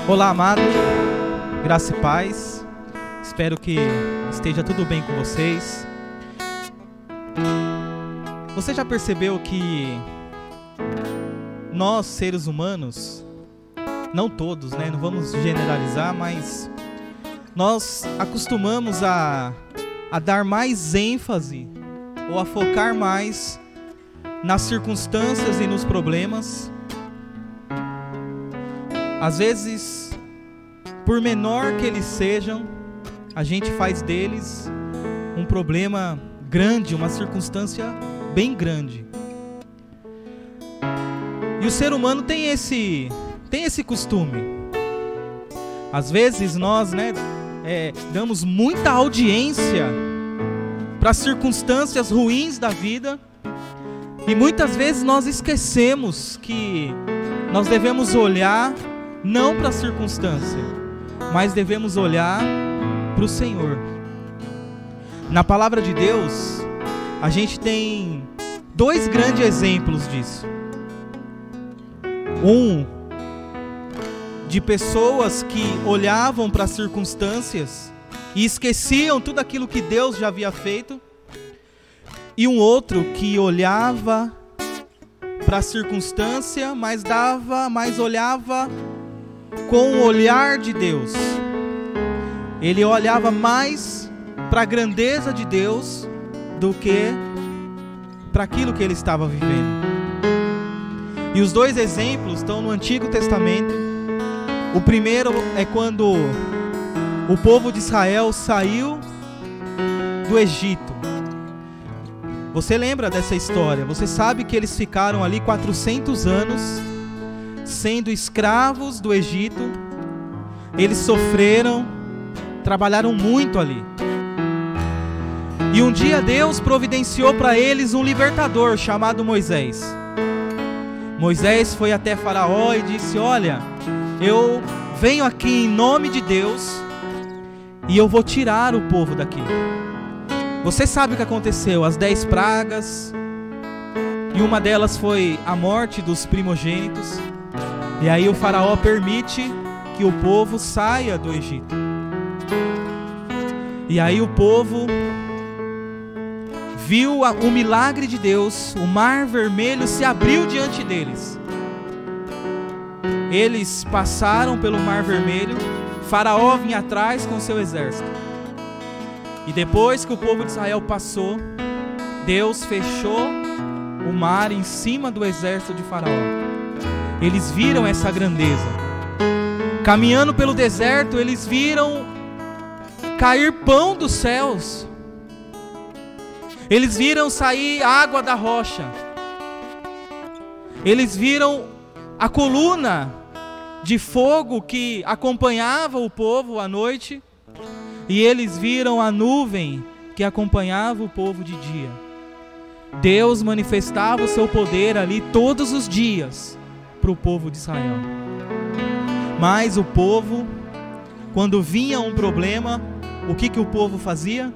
Olá, amados, graça e paz. Espero que esteja tudo bem com vocês. Você já percebeu que nós, seres humanos, não todos, né? Não vamos generalizar, mas nós acostumamos a dar mais ênfase ou a focar mais nas circunstâncias e nos problemas. Às vezes, por menor que eles sejam, a gente faz deles um problema grande, uma circunstância bem grande. E o ser humano tem esse costume. Às vezes nós, damos muita audiência para as circunstâncias ruins da vida, e muitas vezes nós esquecemos que nós devemos olhar não para a circunstância, mas devemos olhar para o Senhor. Na palavra de Deus, a gente tem dois grandes exemplos disso. Um de pessoas que olhavam para as circunstâncias e esqueciam tudo aquilo que Deus já havia feito, e um outro que olhava para a circunstância, mas olhava com o olhar de Deus. Ele olhava mais para a grandeza de Deus do que para aquilo que ele estava vivendo. E os dois exemplos estão no Antigo Testamento. O primeiro é quando o povo de Israel saiu do Egito. Você lembra dessa história? Você sabe que eles ficaram ali 400 anos sendo escravos do Egito. Eles sofreram, trabalharam muito ali. E um dia Deus providenciou para eles um libertador chamado Moisés. Moisés foi até Faraó e disse: olha, eu venho aqui em nome de Deus e eu vou tirar o povo daqui. Você sabe o que aconteceu? As 10 pragas, e uma delas foi a morte dos primogênitos. E aí o Faraó permite que o povo saia do Egito. E aí o povo viu o milagre de Deus. O mar vermelho se abriu diante deles. Eles passaram pelo mar vermelho. Faraó vinha atrás com seu exército. E depois que o povo de Israel passou, Deus fechou o mar em cima do exército de Faraó. Eles viram essa grandeza. Caminhando pelo deserto, eles viram cair pão dos céus. Eles viram sair água da rocha. Eles viram a coluna de fogo que acompanhava o povo à noite. E eles viram a nuvem que acompanhava o povo de dia. Deus manifestava o seu poder ali todos os dias para o povo de Israel. Mas o povo, quando vinha um problema, o que o povo fazia?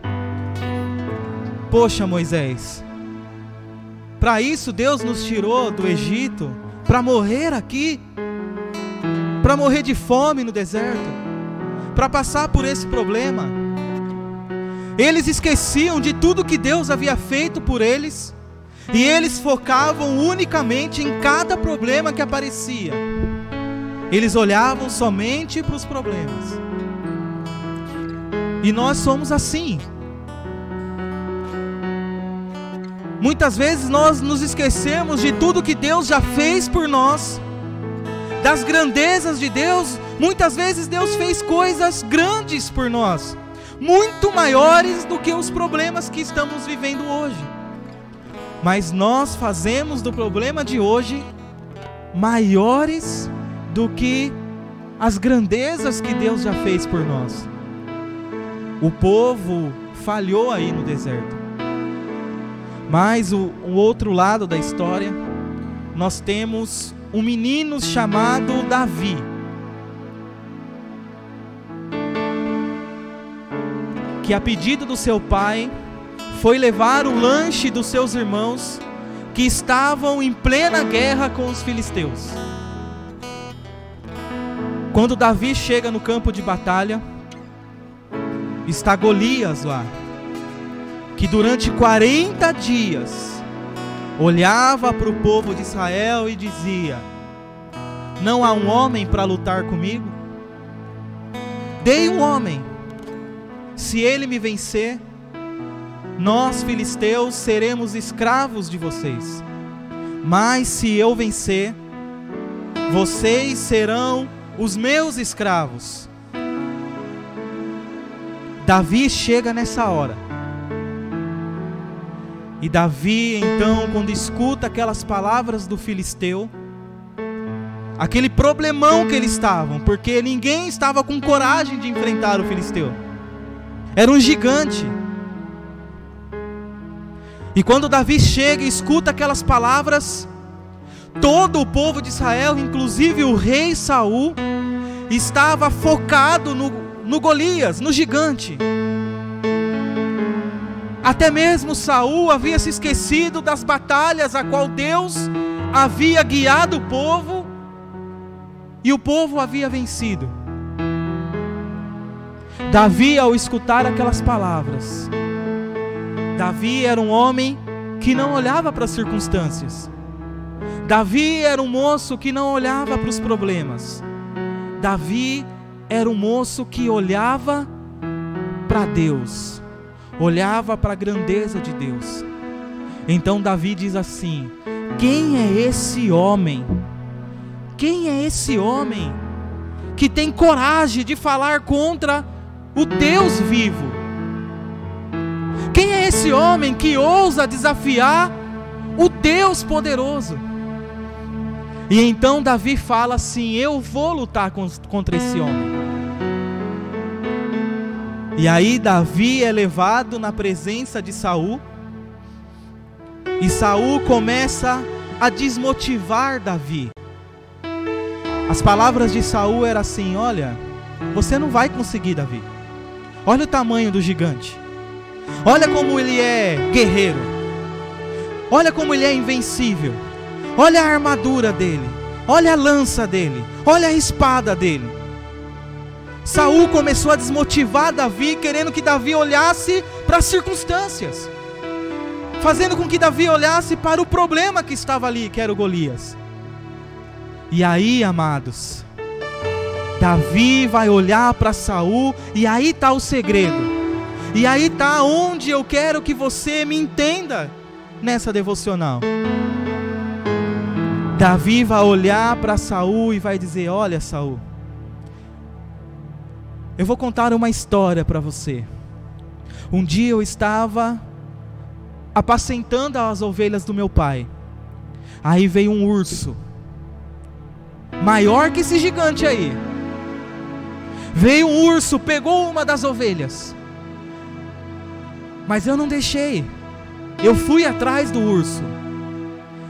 Poxa, Moisés, para isso Deus nos tirou do Egito, para morrer aqui, para morrer de fome no deserto, para passar por esse problema. Eles esqueciam de tudo que Deus havia feito por eles, e eles focavam unicamente em cada problema que aparecia. Eles olhavam somente para os problemas. E nós somos assim. Muitas vezes nós nos esquecemos de tudo que Deus já fez por nós, das grandezas de Deus. Muitas vezes Deus fez coisas grandes por nós, muito maiores do que os problemas que estamos vivendo hoje. Mas nós fazemos do problema de hoje maiores do que as grandezas que Deus já fez por nós. O povo falhou aí no deserto. Mas o outro lado da história, nós temos um menino chamado Davi. Que a pedido do seu pai, foi levar o lanche dos seus irmãos que estavam em plena guerra com os filisteus. Quando Davi chega no campo de batalha, está Golias lá, que durante 40 dias olhava para o povo de Israel e dizia: não há um homem para lutar comigo? Dei um homem, se ele me vencer, nós filisteus seremos escravos de vocês, mas se eu vencer, vocês serão os meus escravos. Davi chega nessa hora, e Davi então, quando escuta aquelas palavras do filisteu, aquele problemão que eles estavam, porque ninguém estava com coragem de enfrentar o filisteu, era um gigante. E quando Davi chega e escuta aquelas palavras, todo o povo de Israel, inclusive o rei Saul, estava focado no Golias, no gigante. Até mesmo Saul havia se esquecido das batalhas a qual Deus havia guiado o povo, e o povo havia vencido. Davi, ao escutar aquelas palavras, Davi era um homem que não olhava para as circunstâncias. Davi era um moço que não olhava para os problemas. Davi era um moço que olhava para Deus, olhava para a grandeza de Deus. Então Davi diz assim: quem é esse homem? Quem é esse homem que tem coragem de falar contra o Deus vivo? Quem é esse homem que ousa desafiar o Deus poderoso? E então Davi fala assim: eu vou lutar contra esse homem. E aí Davi é levado na presença de Saul, e Saul começa a desmotivar Davi. As palavras de Saul eram assim: olha, você não vai conseguir, Davi. Olha o tamanho do gigante. Olha como ele é guerreiro. Olha como ele é invencível. Olha a armadura dele. Olha a lança dele. Olha a espada dele. Saul começou a desmotivar Davi, querendo que Davi olhasse para as circunstâncias, fazendo com que Davi olhasse para o problema que estava ali, que era o Golias. E aí, amados, Davi vai olhar para Saul, e aí está o segredo. E aí está onde eu quero que você me entenda nessa devocional. Davi vai olhar para Saul e vai dizer: olha, Saul, eu vou contar uma história para você. Um dia eu estava apacentando as ovelhas do meu pai. Aí veio um urso, maior que esse gigante aí. Veio um urso, pegou uma das ovelhas, mas eu não deixei. Eu fui atrás do urso.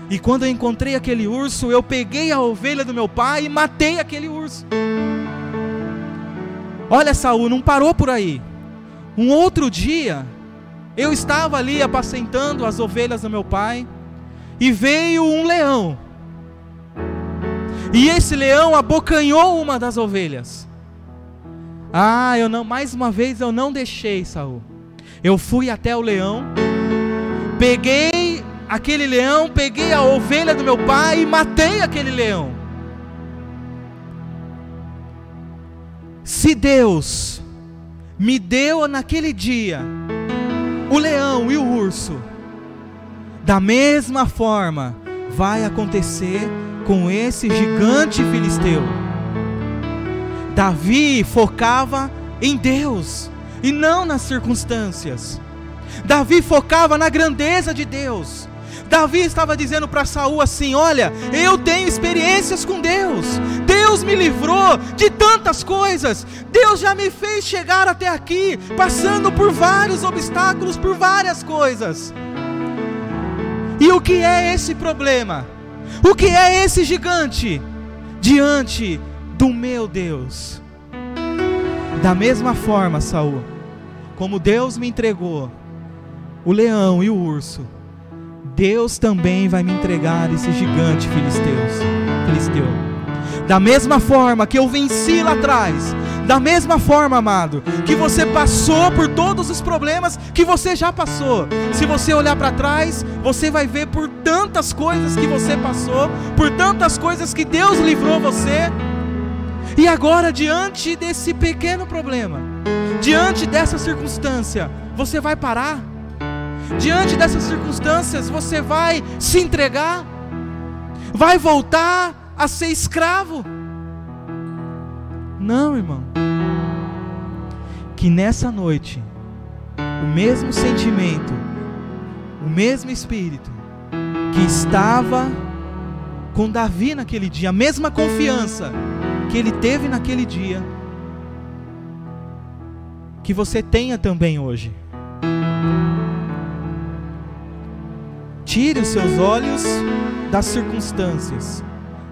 E quando eu encontrei aquele urso, eu peguei a ovelha do meu pai e matei aquele urso. Olha, Saul, não parou por aí. Um outro dia, eu estava ali apacentando as ovelhas do meu pai, e veio um leão. E esse leão abocanhou uma das ovelhas. Mais uma vez eu não deixei, Saul. Eu fui até o leão, peguei aquele leão, peguei a ovelha do meu pai e matei aquele leão. Se Deus me deu naquele dia o leão e o urso, da mesma forma vai acontecer com esse gigante filisteu. Davi focava em Deus e não nas circunstâncias. Davi focava na grandeza de Deus. Davi estava dizendo para Saul assim: olha, eu tenho experiências com Deus. Deus me livrou de tantas coisas. Deus já me fez chegar até aqui, passando por vários obstáculos, por várias coisas. E o que é esse problema? O que é esse gigante diante do meu Deus? Da mesma forma, Saul, como Deus me entregou o leão e o urso, Deus também vai me entregar esse gigante filisteu. Da mesma forma que eu venci lá atrás, da mesma forma, amado, que você passou por todos os problemas que você já passou. Se você olhar para trás, você vai ver por tantas coisas que você passou, por tantas coisas que Deus livrou você. E agora, diante desse pequeno problema, diante dessa circunstância, você vai parar? Diante dessas circunstâncias, você vai se entregar? Vai voltar a ser escravo? Não, irmão. Que nessa noite, o mesmo sentimento, o mesmo espírito que estava com Davi naquele dia, a mesma confiança que ele teve naquele dia, que você tenha também hoje. Tire os seus olhos das circunstâncias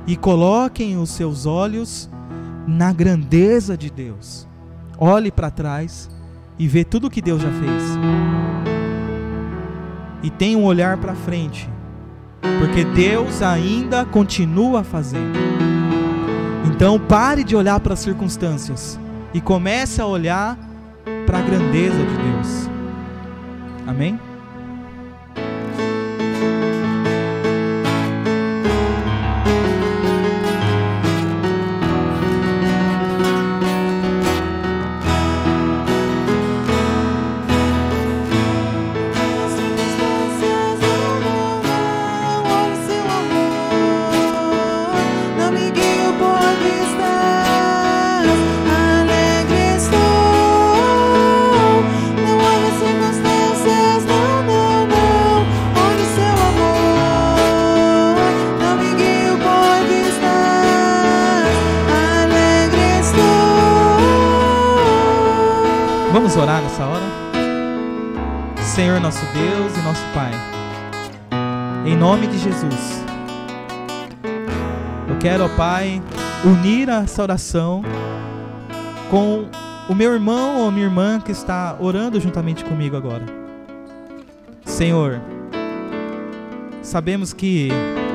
e coloquem os seus olhos na grandeza de Deus. Olhe para trás e vê tudo o que Deus já fez. E tenha um olhar para frente, porque Deus ainda continua fazendo. Então pare de olhar para as circunstâncias e comece a olhar para a grandeza de Deus. Amém? Vamos orar nessa hora? Senhor nosso Deus e nosso Pai, em nome de Jesus, eu quero, ó Pai, unir essa oração com o meu irmão ou minha irmã que está orando juntamente comigo agora. Senhor, sabemos que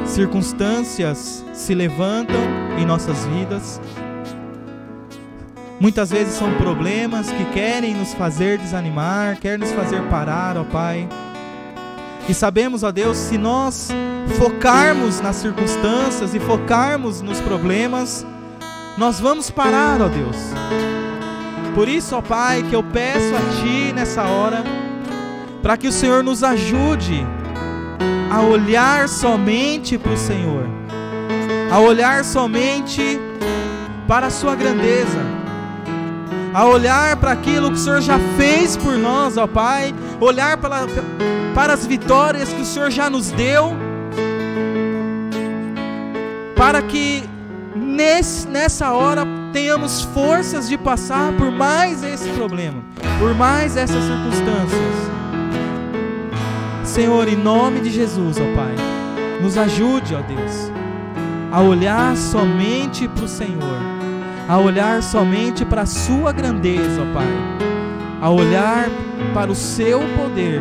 circunstâncias se levantam em nossas vidas. Muitas vezes são problemas que querem nos fazer desanimar, querem nos fazer parar, ó Pai. E sabemos, ó Deus, se nós focarmos nas circunstâncias e focarmos nos problemas, nós vamos parar, ó Deus. Por isso, ó Pai, que eu peço a Ti nessa hora, para que o Senhor nos ajude a olhar somente para o Senhor, a olhar somente para a Sua grandeza, a olhar para aquilo que o Senhor já fez por nós, ó Pai, olhar para as vitórias que o Senhor já nos deu, para que nessa hora tenhamos forças de passar por mais esse problema, por mais essas circunstâncias. Senhor, em nome de Jesus, ó Pai, nos ajude, ó Deus, a olhar somente para o Senhor, a olhar somente para a Sua grandeza, ó Pai, a olhar para o Seu poder.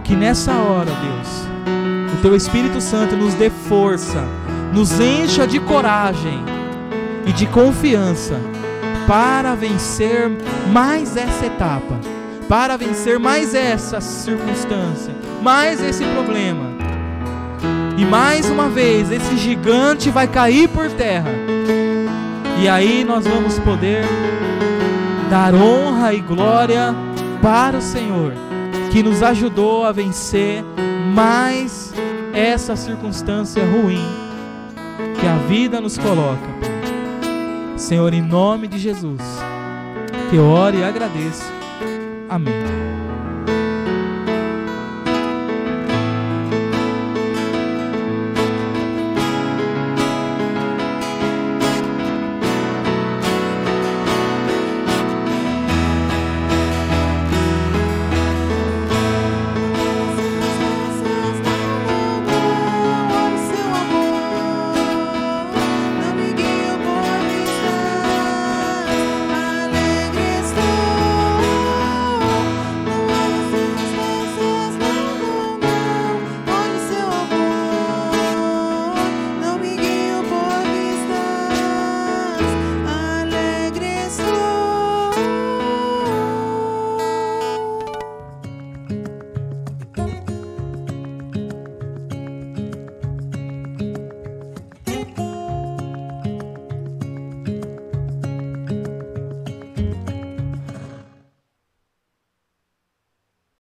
Que nessa hora, Deus, o Teu Espírito Santo nos dê força, nos encha de coragem e de confiança para vencer mais essa etapa, para vencer mais essa circunstância, mais esse problema. E mais uma vez, esse gigante vai cair por terra. E aí nós vamos poder dar honra e glória para o Senhor, que nos ajudou a vencer mais essa circunstância ruim que a vida nos coloca. Senhor, em nome de Jesus, que eu oro e agradeço. Amém.